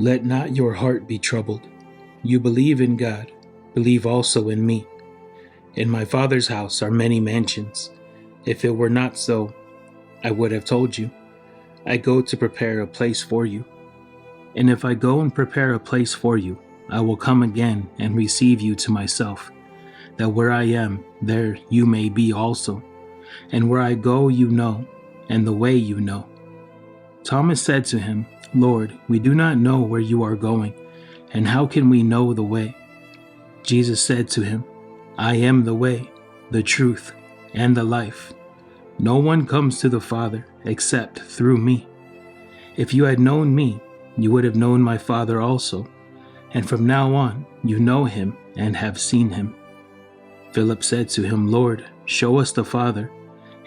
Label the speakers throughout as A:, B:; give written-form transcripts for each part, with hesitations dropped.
A: Let not your heart be troubled. You believe in God, believe also in me. In my Father's house are many mansions. If it were not so, I would have told you. I go to prepare a place for you. And if I go and prepare a place for you, I will come again and receive you to myself, that where I am, there you may be also. And where I go you know, and the way you know. Thomas said to him, Lord, we do not know where you are going, and how can we know the way? Jesus said to him, I am the way, the truth, and the life. No one comes to the Father except through me. If you had known me, you would have known my Father also, and from now on you know him and have seen him. Philip said to him, Lord, show us the Father,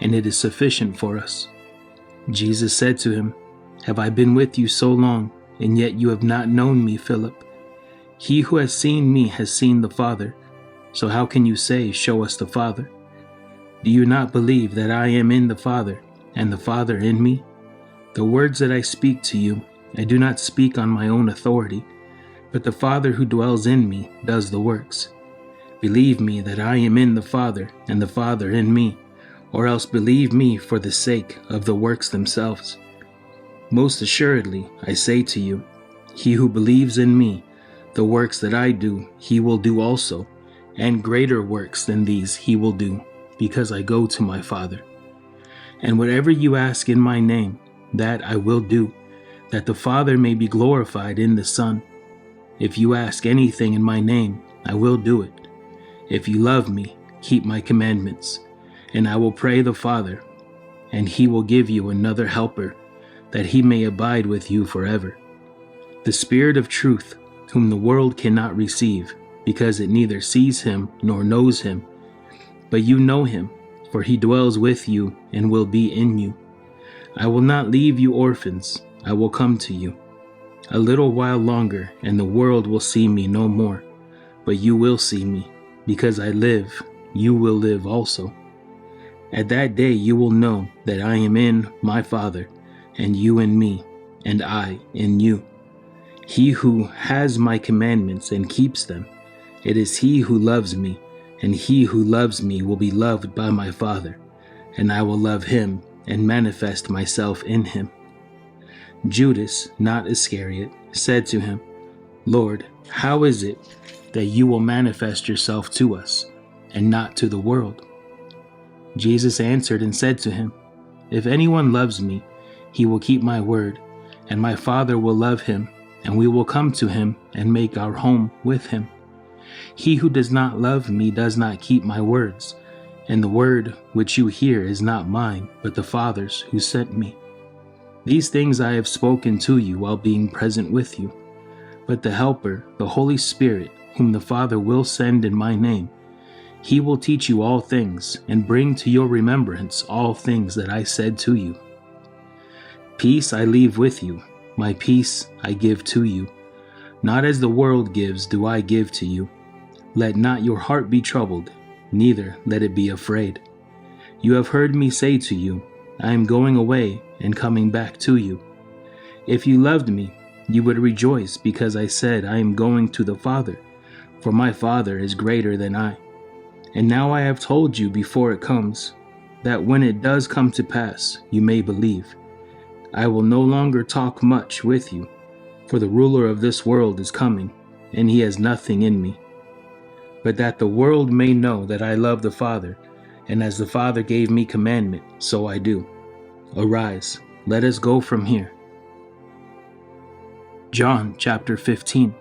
A: and it is sufficient for us. Jesus said to him, Have I been with you so long, and yet you have not known me, Philip? He who has seen me has seen the Father. So how can you say, Show us the Father? Do you not believe that I am in the Father, and the Father in me? The words that I speak to you, I do not speak on my own authority, but the Father who dwells in me does the works. Believe me that I am in the Father, and the Father in me, or else believe me for the sake of the works themselves. Most assuredly, I say to you, he who believes in me, the works that I do, he will do also, and greater works than these he will do, because I go to my Father. And whatever you ask in my name, that I will do, that the Father may be glorified in the Son. If you ask anything in my name, I will do it. If you love me, keep my commandments, and I will pray the Father, and he will give you another helper, that he may abide with you forever. The Spirit of truth, whom the world cannot receive, because it neither sees him nor knows him. But you know him, for he dwells with you and will be in you. I will not leave you orphans, I will come to you. A little while longer, and the world will see me no more. But you will see me, because I live, you will live also. At that day you will know that I am in my Father, and you in me, and I in you. He who has my commandments and keeps them, it is he who loves me, and he who loves me will be loved by my Father, and I will love him and manifest myself in him. Judas, not Iscariot, said to him, Lord, how is it that you will manifest yourself to us, and not to the world? Jesus answered and said to him, If anyone loves me, he will keep my word, and my Father will love him, and we will come to him and make our home with him. He who does not love me does not keep my words, and the word which you hear is not mine, but the Father's who sent me. These things I have spoken to you while being present with you. But the Helper, the Holy Spirit, whom the Father will send in my name, he will teach you all things, and bring to your remembrance all things that I said to you. Peace I leave with you, my peace I give to you. Not as the world gives do I give to you. Let not your heart be troubled, neither let it be afraid. You have heard me say to you, I am going away and coming back to you. If you loved me, you would rejoice because I said I am going to the Father, for my Father is greater than I. And now I have told you before it comes, that when it does come to pass, you may believe. I will no longer talk much with you, for the ruler of this world is coming, and he has nothing in me. But that the world may know that I love the Father, and as the Father gave me commandment, so I do. Arise, let us go from here. John chapter 15.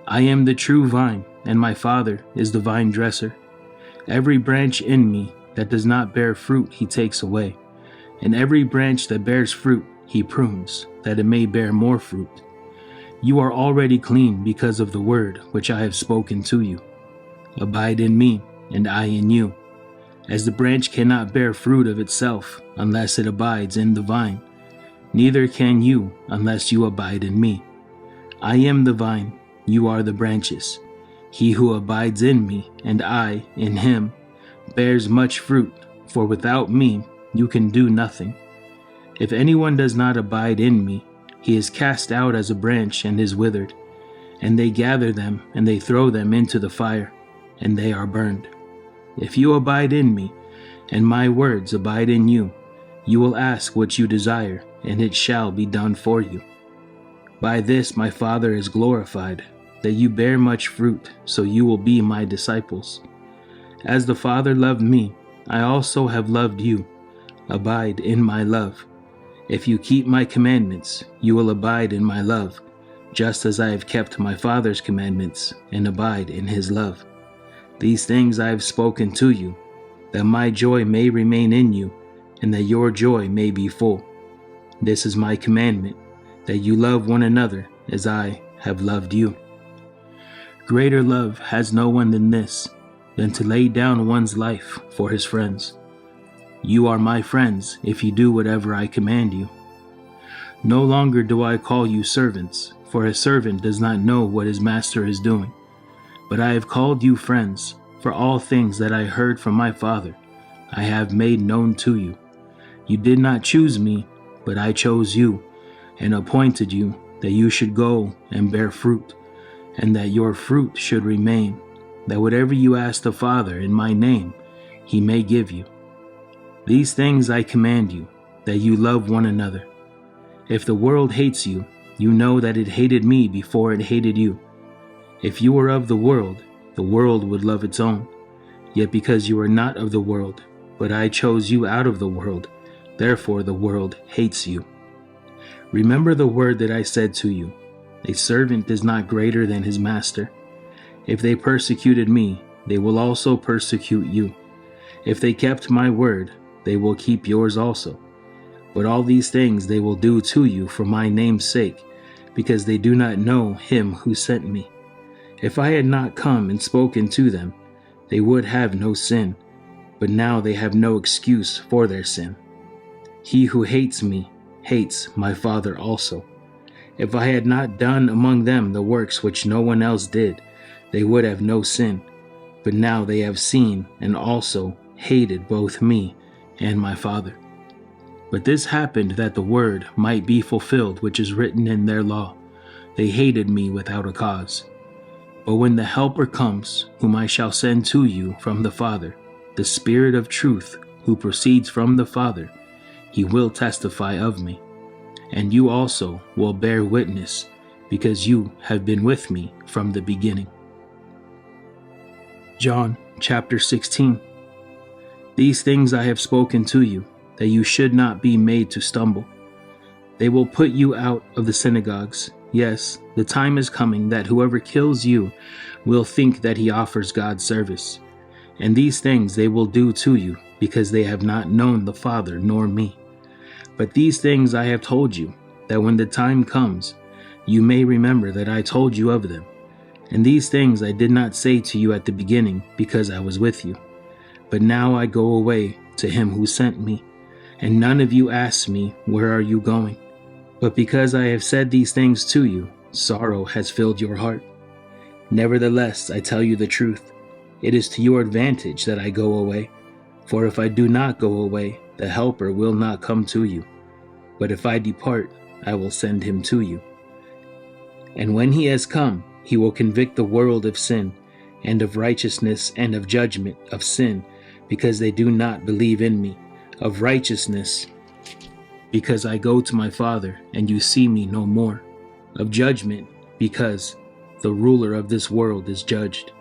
A: I am the true vine, and my Father is the vine dresser. Every branch in me that does not bear fruit he takes away, and every branch that bears fruit he prunes, that it may bear more fruit. You are already clean because of the word which I have spoken to you. Abide in me, and I in you. As the branch cannot bear fruit of itself unless it abides in the vine, neither can you unless you abide in me. I am the vine, you are the branches. He who abides in me, and I in him, bears much fruit, for without me you can do nothing. If anyone does not abide in me, He is cast out as a branch and is withered, and they gather them and they throw them into the fire, and they are burned. If you abide in me, and my words abide in you, you will ask what you desire, and it shall be done for you. By this my Father is glorified, that you bear much fruit, so you will be my disciples. As the Father loved me, I also have loved you. Abide in my love. If you keep my commandments, you will abide in my love, just as I have kept my Father's commandments and abide in his love. These things I have spoken to you, that my joy may remain in you, and that your joy may be full. This is my commandment, that you love one another as I have loved you. Greater love has no one than this, than to lay down one's life for his friends. You are my friends if you do whatever I command you. No longer do I call you servants, for a servant does not know what his master is doing. But I have called you friends, for all things that I heard from my Father I have made known to you. You did not choose me, but I chose you, and appointed you that you should go and bear fruit, and that your fruit should remain, that whatever you ask the Father in my name, he may give you. These things I command you, that you love one another. If the world hates you, you know that it hated me before it hated you. If you were of the world would love its own. Yet because you are not of the world, but I chose you out of the world, therefore the world hates you. Remember the word that I said to you, a servant is not greater than his master. If they persecuted me, they will also persecute you. If they kept my word, they will keep yours also. But all these things they will do to you for my name's sake, because they do not know him who sent me. If I had not come and spoken to them, they would have no sin, but now they have no excuse for their sin. He who hates me hates my Father also. If I had not done among them the works which no one else did, they would have no sin, but now they have seen and also hated both me and my Father. But this happened that the word might be fulfilled which is written in their law. They hated me without a cause. But when the Helper comes, whom I shall send to you from the Father, the Spirit of truth, who proceeds from the Father, he will testify of me. And you also will bear witness, because you have been with me from the beginning. John chapter 16. These things I have spoken to you, that you should not be made to stumble. They will put you out of the synagogues. Yes, the time is coming that whoever kills you will think that he offers God service. And these things they will do to you, because they have not known the Father nor me. But these things I have told you, that when the time comes, you may remember that I told you of them. And these things I did not say to you at the beginning, because I was with you. But now I go away to him who sent me, and none of you asks me, where are you going? But because I have said these things to you, sorrow has filled your heart. Nevertheless, I tell you the truth. It is to your advantage that I go away. For if I do not go away, the Helper will not come to you. But if I depart, I will send him to you. And when he has come, he will convict the world of sin, and of righteousness, and of judgment. Of sin, because they do not believe in me. Of righteousness, because I go to my Father, and you see me no more. Of judgment, because the ruler of this world is judged.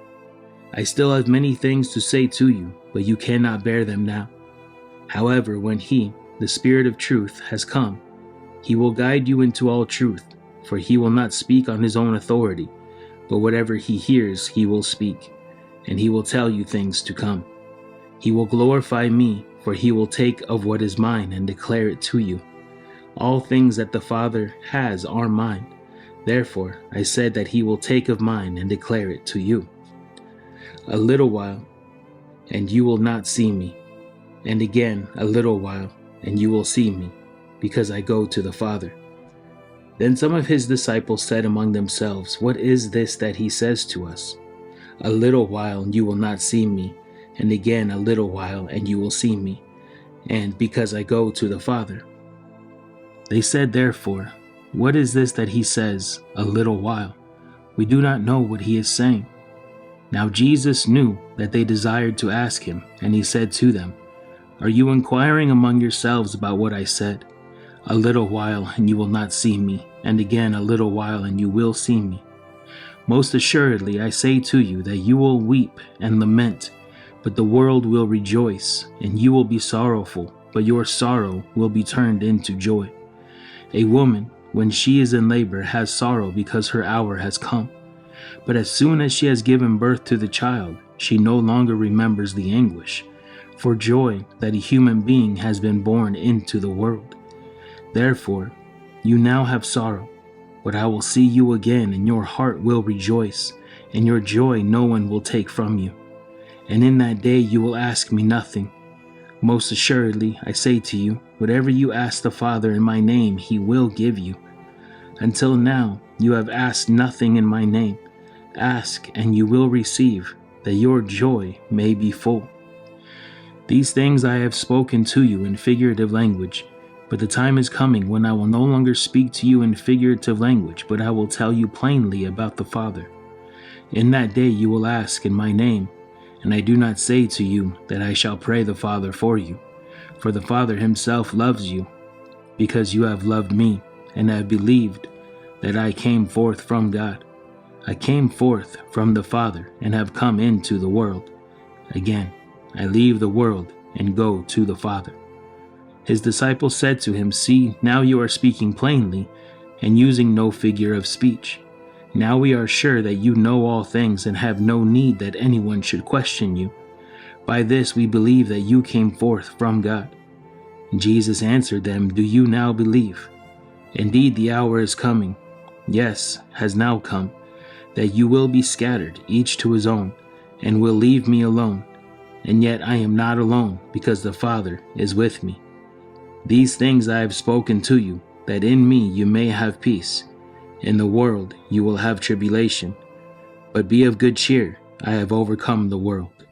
A: I still have many things to say to you, but you cannot bear them now. However, when he, the Spirit of truth, has come, he will guide you into all truth, for he will not speak on his own authority, but whatever he hears he will speak, and he will tell you things to come. He will glorify me, for he will take of what is mine and declare it to you. All things that the Father has are mine. Therefore I said that he will take of mine and declare it to you. A little while, and you will not see me. And again a little while, and you will see me, because I go to the Father. Then some of his disciples said among themselves, what is this that he says to us? A little while, and you will not see me. And again a little while, and you will see me, and because I go to the Father. They said therefore, What is this that he says, a little while? We do not know what he is saying." Now Jesus knew that they desired to ask him, and he said to them, "Are you inquiring among yourselves about what I said? A little while and you will not see me, and again a little while and you will see me. Most assuredly I say to you that you will weep and lament, but the world will rejoice, and you will be sorrowful, but your sorrow will be turned into joy. A woman, when she is in labor, has sorrow because her hour has come. But as soon as she has given birth to the child, she no longer remembers the anguish, for joy that a human being has been born into the world. Therefore, you now have sorrow, but I will see you again, and your heart will rejoice, and your joy no one will take from you. And in that day you will ask me nothing. Most assuredly, I say to you, whatever you ask the Father in my name, he will give you. Until now, you have asked nothing in my name. Ask, and you will receive, that your joy may be full. These things I have spoken to you in figurative language, but the time is coming when I will no longer speak to you in figurative language, but I will tell you plainly about the Father. In that day you will ask in my name, and I do not say to you that I shall pray the Father for you, for the Father himself loves you, because you have loved me, and have believed that I came forth from God. I came forth from the Father, and have come into the world. Again, I leave the world and go to the Father." His disciples said to him, "See, now you are speaking plainly, and using no figure of speech. Now we are sure that you know all things, and have no need that anyone should question you. By this we believe that you came forth from God." Jesus answered them, "Do you now believe? Indeed, the hour is coming, yes, has now come, that you will be scattered, each to his own, and will leave me alone. And yet I am not alone, because the Father is with me. These things I have spoken to you, that in me you may have peace. In the world you will have tribulation, but be of good cheer, I have overcome the world."